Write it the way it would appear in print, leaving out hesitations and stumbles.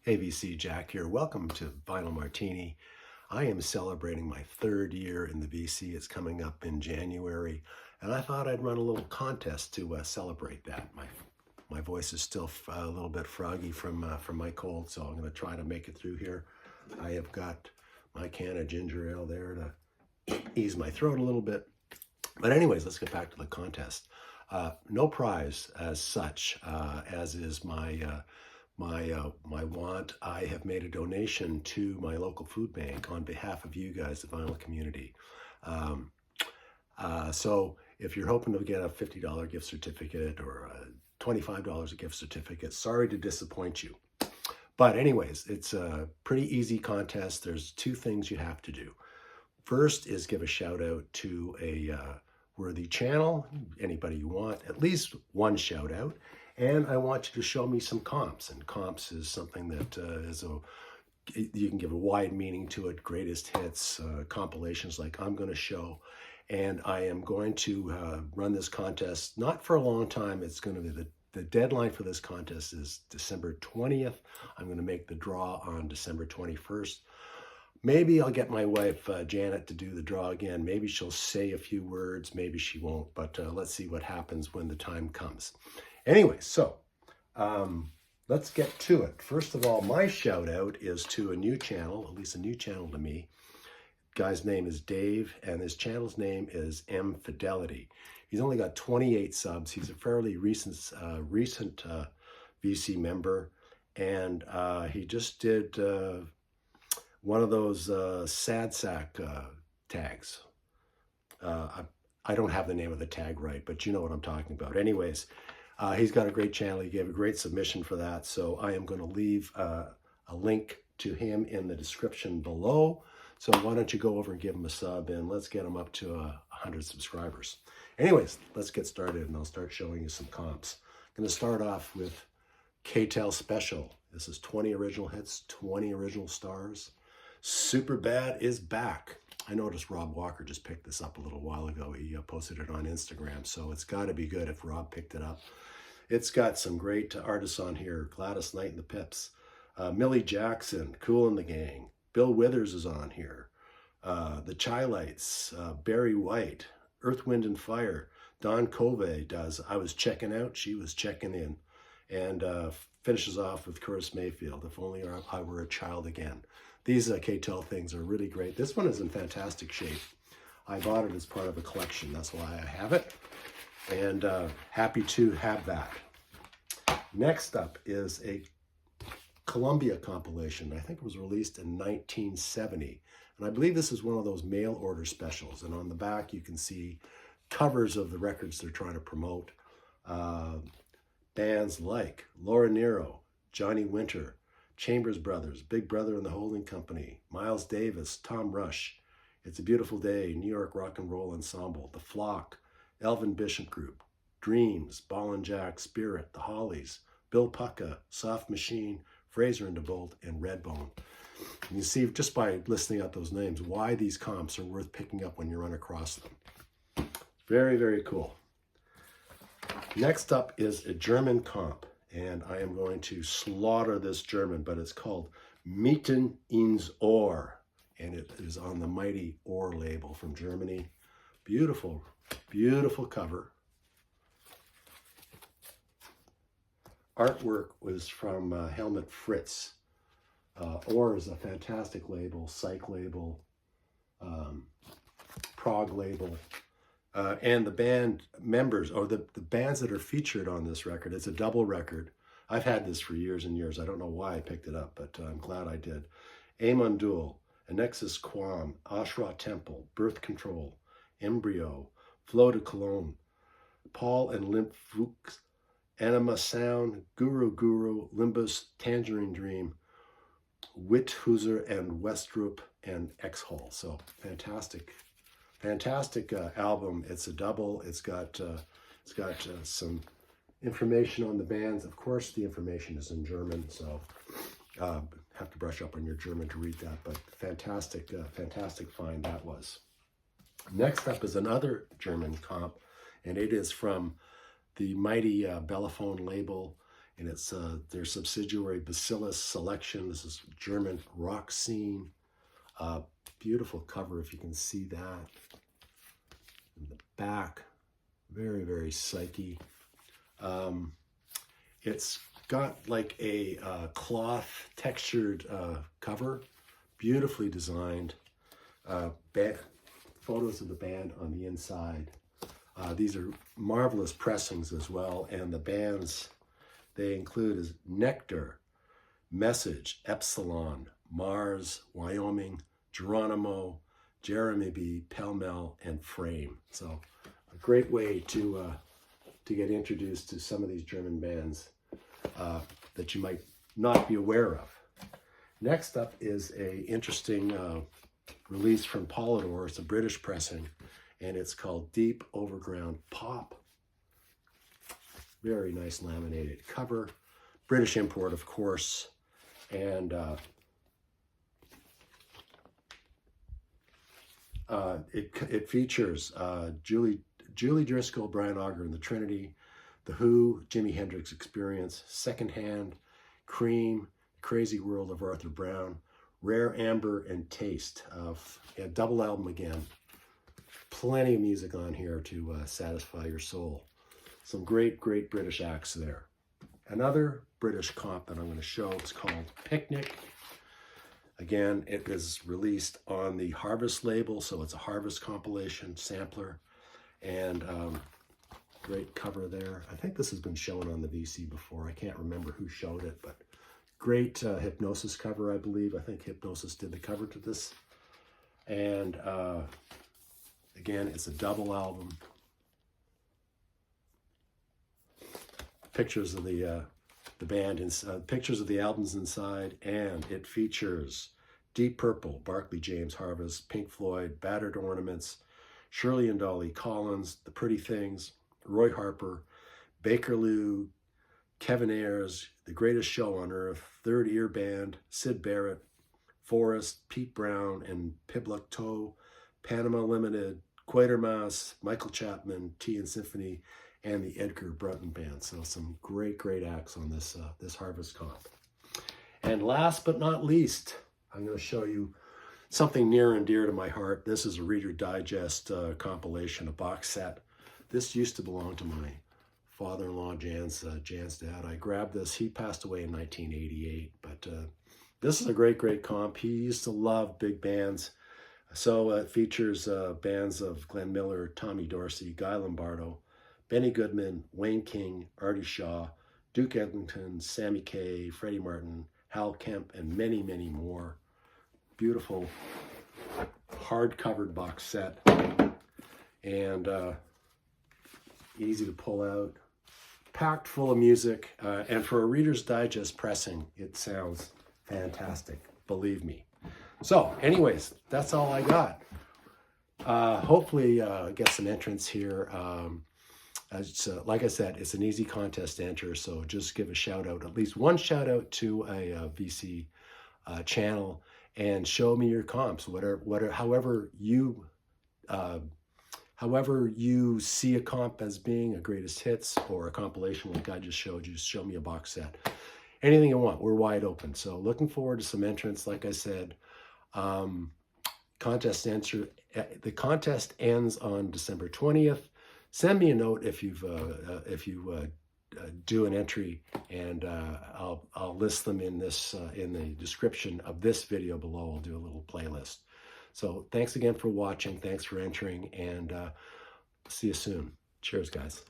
AVC Jack here. Welcome to Vinyl Martini. I am celebrating my third year in the VC. It's coming up in January, and I thought I'd run a little contest to celebrate that. My voice is still a little bit froggy from my cold, so I'm going to try to make it through here. I have got my can of ginger ale there to ease my throat a little bit. But anyways, let's get back to the contest. No prize as such, as is my want. I have made a donation to my local food bank on behalf of you guys, the vinyl community. So if you're hoping to get a $50 gift certificate or a $25 gift certificate, sorry to disappoint you. But anyways, it's a pretty easy contest. There's two things you have to do. First is give a shout out to a worthy channel, anybody you want, at least one shout out. And I want you to show me some comps. And comps is something that you can give a wide meaning to it. Greatest hits, compilations like I'm going to show. And I am going to run this contest, not for a long time. It's going to be the deadline for this contest is December 20th. I'm going to make the draw on December 21st. Maybe I'll get my wife, Janet, to do the draw again. Maybe she'll say a few words, maybe she won't, but let's see what happens when the time comes. Anyway, so let's get to it. First of all, my shout out is to a new channel, at least a new channel to me. Guy's name is Dave, and his channel's name is M Fidelity. He's only got 28 subs. He's a fairly recent VC member, and he just did one of those sad sack tags. I don't have the name of the tag right, but you know what I'm talking about. Anyways, he's got a great channel. He gave a great submission for that. So I am going to leave a link to him in the description below. So why don't you go over and give him a sub, and let's get him up to 100 subscribers. Anyways, let's get started, and I'll start showing you some comps. I'm going to start off with K-tel Special. This is 20 original hits, 20 original stars. Super Bad is back. I noticed Rob Walker just picked this up a little while ago. He posted it on Instagram, so it's got to be good if Rob picked it up. It's got some great artists on here. Gladys Knight and the Pips. Millie Jackson, Kool and the Gang. Bill Withers is on here. The Chi-Lites, Barry White, Earth, Wind and Fire. Don Covey does I Was Checking Out, She Was Checking In. And finishes off with Curtis Mayfield, If Only I Were a Child Again. These K-tel things are really great. This one is in fantastic shape. I bought it as part of a collection. That's why I have it. And happy to have that. Next up is a Columbia compilation. I think it was released in 1970. And I believe this is one of those mail order specials. And on the back, you can see covers of the records they're trying to promote. Bands like Laura Nyro, Johnny Winter, Chambers Brothers, Big Brother and the Holding Company, Miles Davis, Tom Rush, It's a Beautiful Day, New York Rock and Roll Ensemble, The Flock, Elvin Bishop Group, Dreams, Ball and Jack, Spirit, The Hollies, Bill Pucka, Soft Machine, Fraser and DeVolt, and Redbone. And you see just by listing out those names why these comps are worth picking up when you run across them. Very, very cool. Next up is a German comp. And I am going to slaughter this German, but it's called Mitten ins Ohr. And it is on the Mighty Ohr label from Germany. Beautiful, beautiful cover. Artwork was from Helmut Fritz. Ohr is a fantastic label, psych label, prog label. And the band members, or the bands that are featured on this record, it's a double record. I've had this for years and years. I don't know why I picked it up, but I'm glad I did. Amundul, Annexus Quam, Ashra Temple, Birth Control, Embryo, Flow to Cologne, Paul and Limp Fuchs, Anima Sound, Guru, Limbus, Tangerine Dream, Witthauser and Westrup, and X-Hole. So fantastic album. It's a double. It's got some information on the bands. Of course, the information is in German, so have to brush up on your German to read that. But fantastic find that was. Next up is another German comp, and it is from the mighty Bellophone label, and it's their subsidiary Bacillus Selection. This is German rock scene. Beautiful cover, if you can see that. In the back, very, very psyche. It's got like a cloth textured cover, beautifully designed. Photos of the band on the inside. These are marvelous pressings as well, and the bands they include is Nectar, Message, Epsilon, Mars, Wyoming, Geronimo, Jeremy B, Pell Mell, and Frame. So a great way to get introduced to some of these German bands that you might not be aware of. Next up is a interesting release from Polydor. It's a British pressing, and it's called Deep Overground Pop. Very nice laminated cover. British import, of course. And it features Julie Driscoll, Brian Auger and the Trinity, The Who, Jimi Hendrix Experience, Secondhand, Cream, Crazy World of Arthur Brown, Rare Amber, and Taste. A double album again. Plenty of music on here to satisfy your soul. Some great, great British acts there. Another British comp that I'm going to show is called Picnic. Again, it was released on the Harvest label, so it's a Harvest compilation sampler. And great cover there. I think this has been shown on the VC before. I can't remember who showed it, but great Hypnosis cover, I believe. I think Hypnosis did the cover to this. And again, it's a double album. Pictures of the band, pictures of the albums inside, and it features Deep Purple, Barclay James Harvest, Pink Floyd, Battered Ornaments, Shirley and Dolly Collins, The Pretty Things, Roy Harper, Bakerloo, Kevin Ayers, The Greatest Show on Earth, Third Ear Band, Syd Barrett, Forrest, Pete Brown, and Pibluck Toe, Panama Limited, Quatermass, Michael Chapman, Tea and Symphony, and the Edgar Brunton Band. So some great, great acts on this, this Harvest comp. And last but not least, I'm going to show you something near and dear to my heart. This is a Reader Digest compilation, a box set. This used to belong to my father-in-law, Jan's dad. I grabbed this. He passed away in 1988, but this is a great, great comp. He used to love big bands. So it features bands of Glenn Miller, Tommy Dorsey, Guy Lombardo, Benny Goodman, Wayne King, Artie Shaw, Duke Ellington, Sammy Kaye, Freddie Martin, Hal Kemp, and many, many more. Beautiful hard-covered box set, and easy to pull out, packed full of music, and for a Reader's Digest pressing, it sounds fantastic, believe me. So anyways, that's all I got. Hopefully get some entrants here. Like I said, it's an easy contest to enter, so just give a shout out, at least one shout out to a VC channel, and show me your comps, however you see a comp as being a greatest hits or a compilation like I just showed you. Show me a box set, anything you want. We're wide open. So looking forward to some entrants. Like I said, contest answer. The contest ends on December 20th. Send me a note if you do an entry, and I'll list them in this in the description of this video below. I'll do a little playlist. So thanks again for watching. Thanks for entering, and see you soon. Cheers, guys.